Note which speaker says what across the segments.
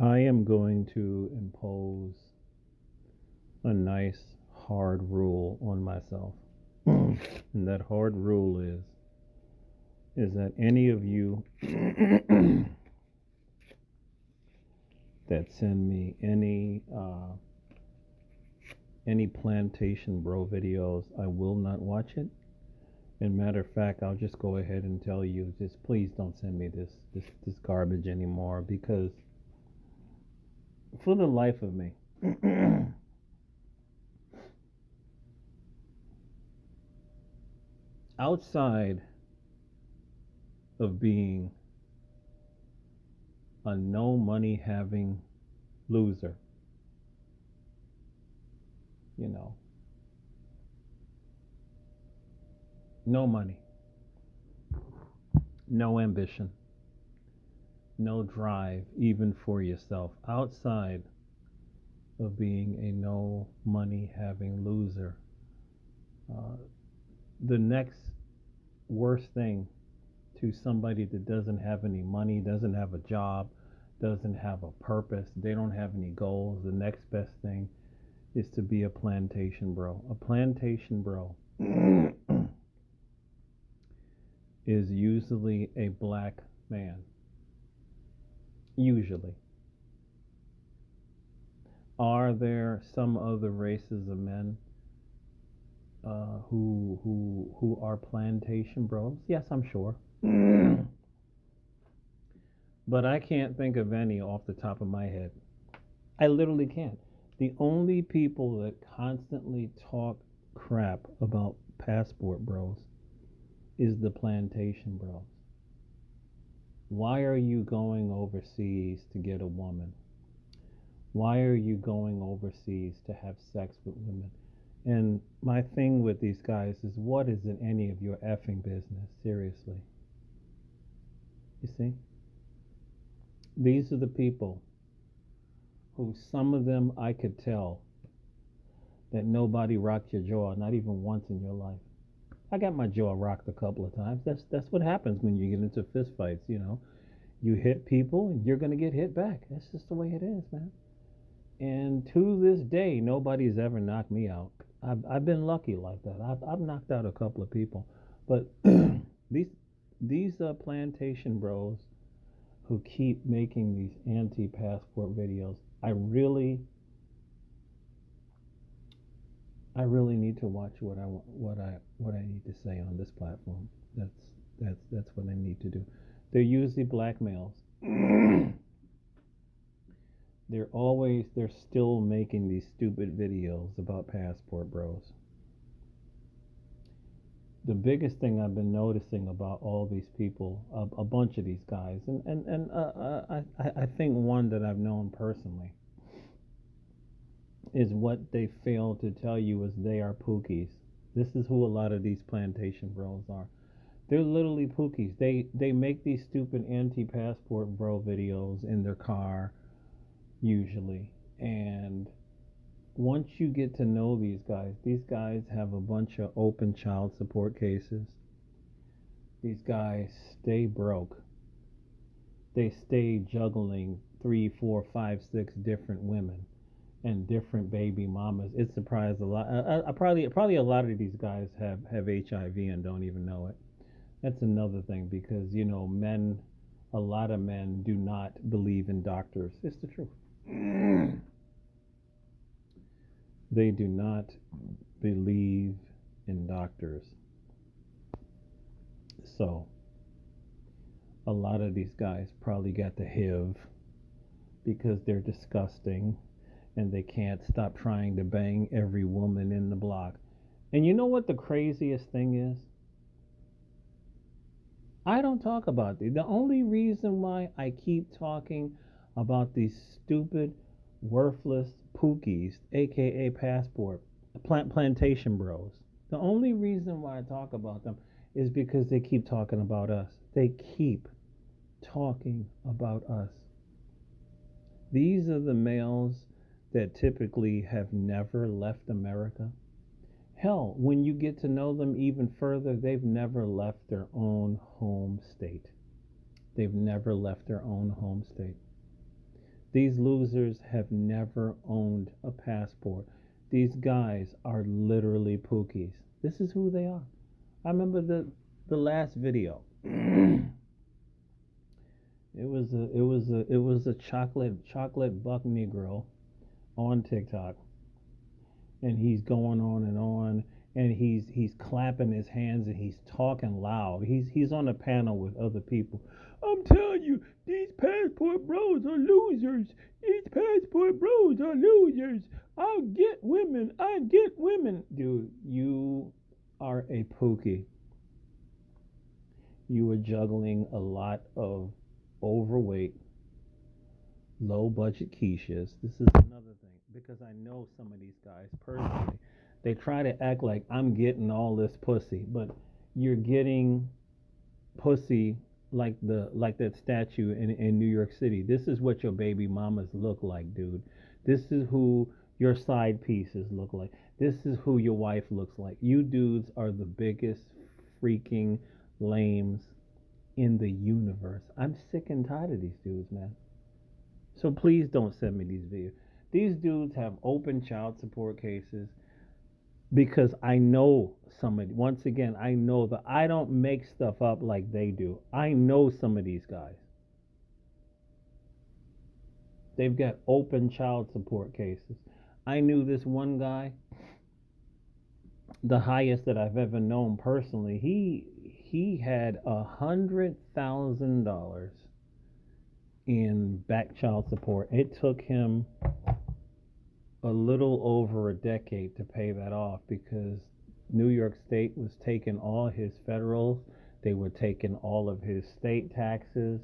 Speaker 1: I am going to impose a nice hard rule on myself. And that hard rule is that any of you that send me any plantation bro videos, I will not watch it. And matter of fact, I'll just go ahead and tell you, just please don't send me this garbage anymore, because for the life of me, outside of being a no money having loser, you know, no money, no ambition, no drive, even for yourself, outside of being a no money having loser, uh, the next worst thing to somebody that doesn't have any money, doesn't have a job, doesn't have a purpose, they don't have any goals, the next best thing is to be a plantation bro. A plantation bro is usually a black man. Usually. Are there some other races of men who are plantation bros? Yes, I'm sure. But I can't think of any off the top of my head. I literally can't. The only people that constantly talk crap about passport bros is the plantation bros. Why are you going overseas to get a woman? Why are you going overseas to have sex with women? And my thing with these guys is, what is in any of your effing business? Seriously. You see? These are the people who, some of them I could tell that nobody rocked your jaw, not even once in your life. I got my jaw rocked a couple of times. That's what happens when you get into fist fights, you know. You hit people and you're gonna get hit back. That's just the way it is, man. And to this day, nobody's ever knocked me out. I've been lucky like that. I've knocked out a couple of people, but these these plantation bros who keep making these anti-passport videos, I really need to watch what I need to say on this platform. That's what I need to do. They're usually black males. They're still making these stupid videos about passport bros. The biggest thing I've been noticing about all these people, a bunch of these guys, and I think one that I've known personally, is what they fail to tell you is they are pookies. This is who a lot of these plantation bros are. They're literally pookies. They make these stupid anti-passport bro videos in their car usually, and once you get to know these guys have a bunch of open child support cases. These guys stay broke. They stay juggling three, four, five, six different women and different baby mamas. It surprised a lot. Probably a lot of these guys have HIV and don't even know it. That's another thing, because men, a lot of men do not believe in doctors. It's the truth. They do not believe in doctors. So a lot of these guys probably got the HIV because they're disgusting and they can't stop trying to bang every woman in the block. And you know what the craziest thing is? I don't talk about it. The only reason why I keep talking about these stupid, worthless pookies, aka plantation bros, the only reason why I talk about them is because they keep talking about us. They keep talking about us. These are the males that typically have never left America. Hell, when you get to know them even further, they've never left their own home state. They've never left their own home state. These losers have never owned a passport. These guys are literally pookies. This is who they are. I remember the last video. It was a chocolate buck Negro on TikTok, and he's going on, and he's clapping his hands and he's talking loud. He's on a panel with other people. I'm telling you, these passport bros are losers. These passport bros are losers. I'll get women. I get women. Dude, you are a pookie. You are juggling a lot of overweight, low budget quiches. This is another thing because I know some of these guys personally. They try to act like I'm getting all this pussy, but you're getting pussy like that statue in New York City. This is what your baby mamas look like, dude. This is who your side pieces look like. This is who your wife looks like. You dudes are the biggest freaking lames in the universe. I'm sick and tired of these dudes, man. So please don't send me these videos. These dudes have open child support cases because I know some of, once again, I know that I don't make stuff up like they do. I know some of these guys. They've got open child support cases. I knew this one guy, the highest that I've ever known personally. He had $100,000 in back child support. It took him a little over a decade to pay that off because New York State was taking all his federals, they were taking all of his state taxes.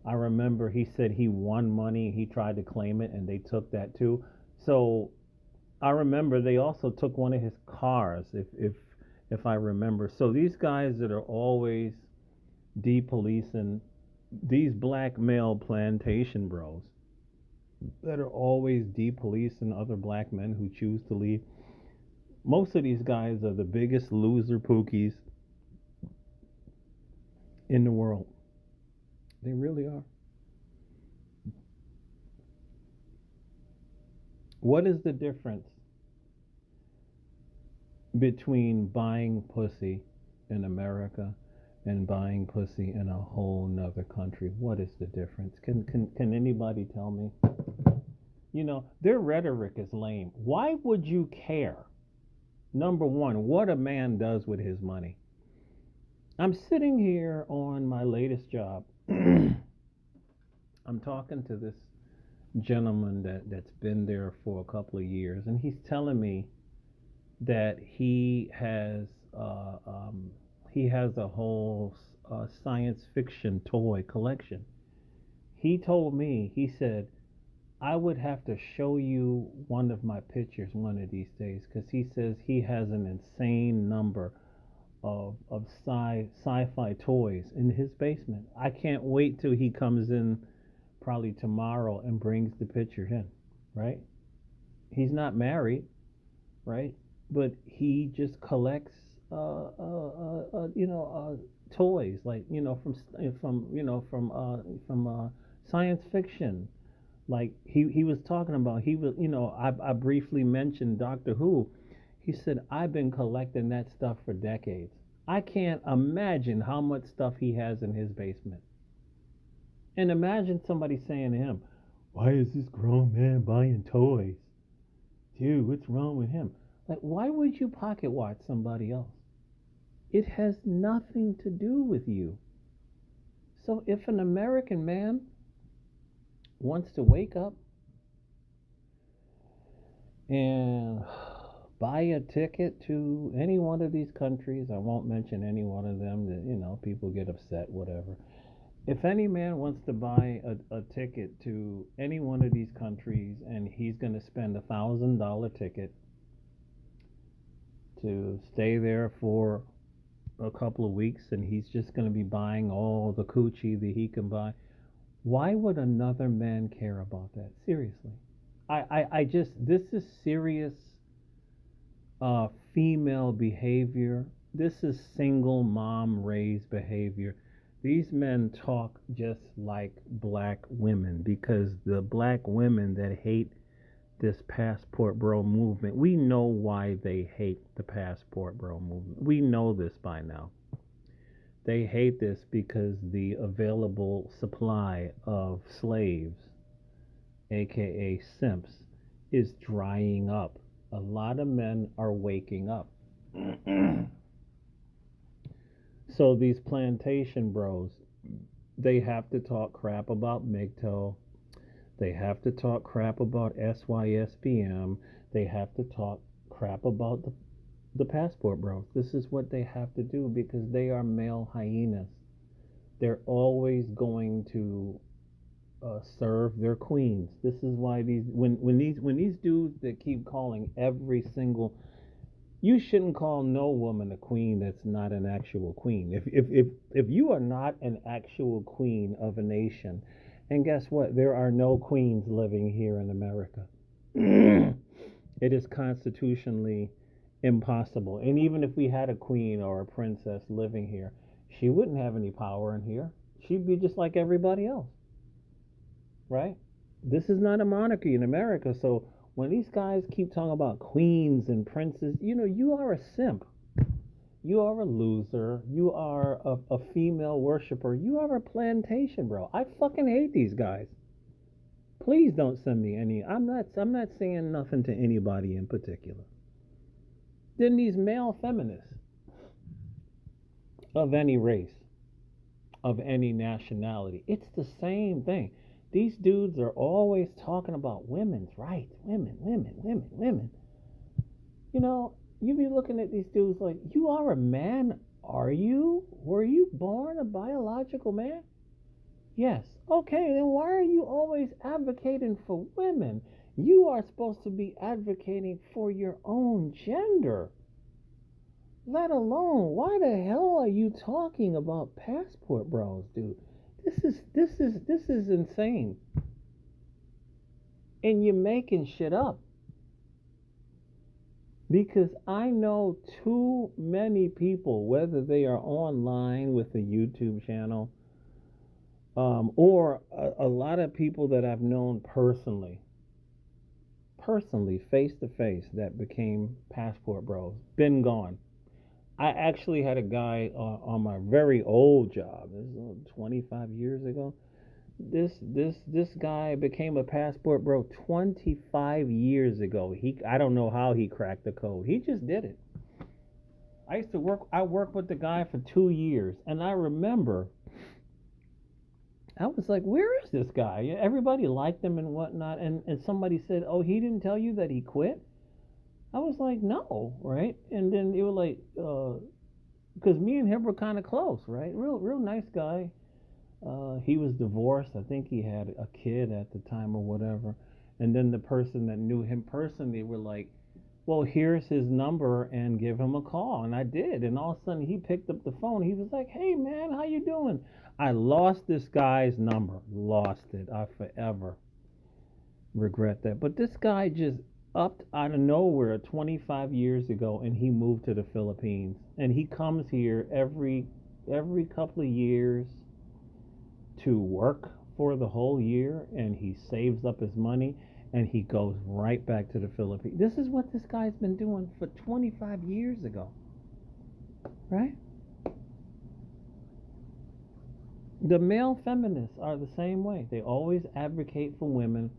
Speaker 1: I remember he said he won money, he tried to claim it, and they took that too. So I remember they also took one of his cars, if I remember. So these guys that are always depolicing, these black male plantation bros that are always depolicing other black men who choose to leave. Most of these guys are the biggest loser pookies in the world. They really are. What is the difference between buying pussy in America and buying pussy in a whole nother country? What is the difference? Can anybody tell me? Their rhetoric is lame. Why would you care? Number one, what a man does with his money. I'm sitting here on my latest job. I'm talking to this gentleman that's been there for a couple of years, and he's telling me that he has a whole science fiction toy collection. He told me, he said, I would have to show you one of my pictures one of these days because he says he has an insane number of sci-fi toys in his basement. I can't wait till he comes in probably tomorrow and brings the picture in, right? He's not married, right? But he just collects toys like from science fiction. Like he was talking about, he was, I briefly mentioned Doctor Who. He said, I've been collecting that stuff for decades. I can't imagine how much stuff he has in his basement. And imagine somebody saying to him, why is this grown man buying toys? Dude, what's wrong with him? Like, why would you pocket watch somebody else? It has nothing to do with you. So if an American man wants to wake up and buy a ticket to any one of these countries, I won't mention any one of them that, people get upset, whatever. If any man wants to buy a ticket to any one of these countries and he's going to spend $1,000 ticket to stay there for a couple of weeks and he's just going to be buying all the coochie that he can buy, why would another man care about that? Seriously. I just, this is serious female behavior. This is single mom raised behavior. These men talk just like black women because the black women that hate this passport bro movement, we know why they hate the passport bro movement. We know this by now. They hate this because the available supply of slaves, aka simps, is drying up. A lot of men are waking up. So these plantation bros, they have to talk crap about MGTOW. They have to talk crap about SYSBM. They have to talk crap about the passport bros. This is what they have to do because they are male hyenas. They're always going to serve their queens. This is why these when these dudes that keep calling every single, you shouldn't call no woman a queen that's not an actual queen. If you are not an actual queen of a nation, and guess what? There are no queens living here in America. It is constitutionally impossible. And even if we had a queen or a princess living here, she wouldn't have any power in here. She'd be just like everybody else, right? This is not a monarchy in America. So when these guys keep talking about queens and princes, you are a simp. You are a loser. You are a female worshiper. You are a plantation, bro. I fucking hate these guys. Please don't send me any. I'm not saying nothing to anybody in particular. Then these male feminists of any race, of any nationality, it's the same thing. These dudes are always talking about women's rights, women, women, women, women. You know, you be looking at these dudes like, you are a man, are you? Were you born a biological man? Yes. Okay, then why are you always advocating for women? You are supposed to be advocating for your own gender. Let alone, why the hell are you talking about passport bros, dude? This is insane. And you're making shit up. Because I know too many people, whether they are online with a YouTube channel, or a lot of people that I've known personally, face to face, that became passport bros, been gone. I actually had a guy on my very old job. This is 25 years ago. This guy became a passport bro 25 years ago. I don't know how he cracked the code. He just did it. I worked with the guy for 2 years, and I remember I was like, where is this guy? Everybody liked him and whatnot, and somebody said, oh, he didn't tell you that he quit. I was like, no, right? And then they were like, because me and him were kind of close, right? Real nice guy. He was divorced. I think he had a kid at the time or whatever. And then the person that knew him personally were like, well, here's his number and give him a call. And I did. And all of a sudden he picked up the phone. He was like, hey, man, how you doing? I lost this guy's number. Lost it. I forever regret that. But this guy just upped out of nowhere 25 years ago, and he moved to the Philippines. And he comes here every couple of years to work for the whole year, and he saves up his money and he goes right back to the Philippines. This is what this guy's been doing for 25 years ago, right? The male feminists are the same way. They always advocate for women.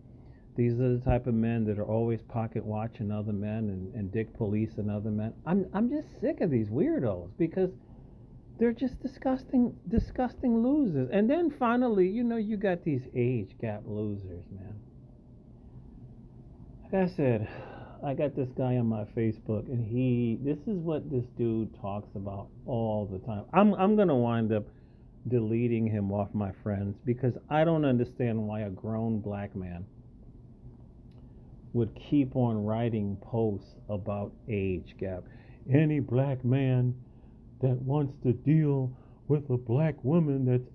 Speaker 1: These are the type of men that are always pocket watching other men and dick policing other men. I'm just sick of these weirdos because they're just disgusting losers. And then finally, you got these age gap losers, man. Like I said, I got this guy on my Facebook, and this is what this dude talks about all the time. I'm gonna wind up deleting him off my friends because I don't understand why a grown black man would keep on writing posts about age gap. Any black man that wants to deal with a black woman that's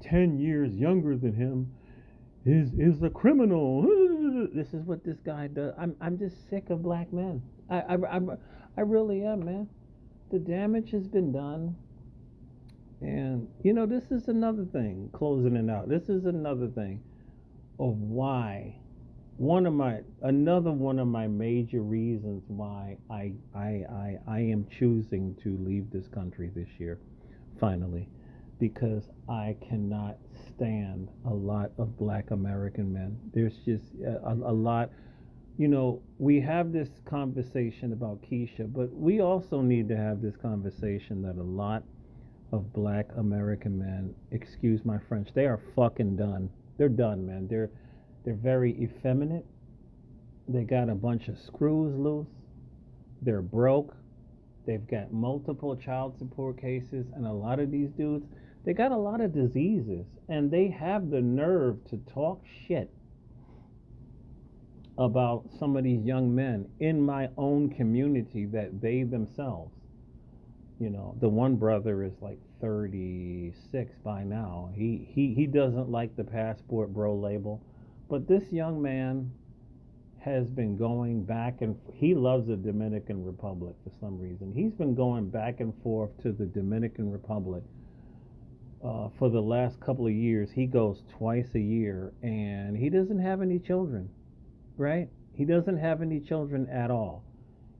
Speaker 1: 10 years younger than him is a criminal. This is what this guy does. I'm just sick of black men. I really am, man. The damage has been done. And this is another thing, closing it out. This is another thing of why another one of my major reasons why I am choosing to leave this country this year, finally, because I cannot stand a lot of black American men. There's just a lot. We have this conversation about Keisha, but we also need to have this conversation that a lot of black American men, excuse my French, they are fucking done. They're done, man. They're very effeminate. They got a bunch of screws loose. They're broke. They've got multiple child support cases, and a lot of these dudes, they got a lot of diseases, and they have the nerve to talk shit about some of these young men in my own community that they themselves, the one brother is like 36 by now. He doesn't like the passport bro label, but this young man has been going back and he loves the Dominican Republic for some reason. He's been going back and forth to the Dominican Republic for the last couple of years. He goes twice a year and he doesn't have any children, right? He doesn't have any children at all.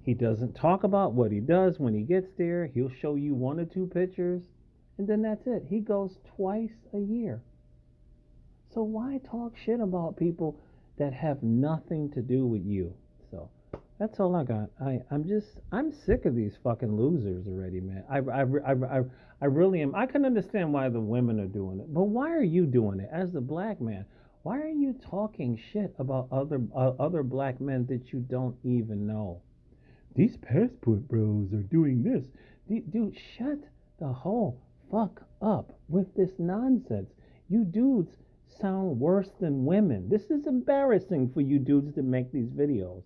Speaker 1: He doesn't talk about what he does when he gets there. He'll show you one or two pictures and then that's it. He goes twice a year. So why talk shit about people that have nothing to do with you? So that's all I got. I'm sick of these fucking losers already, man. I really am. I can understand why the women are doing it, but why are you doing it as the black man? Why are you talking shit about other black men that you don't even know? These passport bros are doing this. Dude, shut the whole fuck up with this nonsense. You dudes sound worse than women. This is embarrassing for you dudes to make these videos.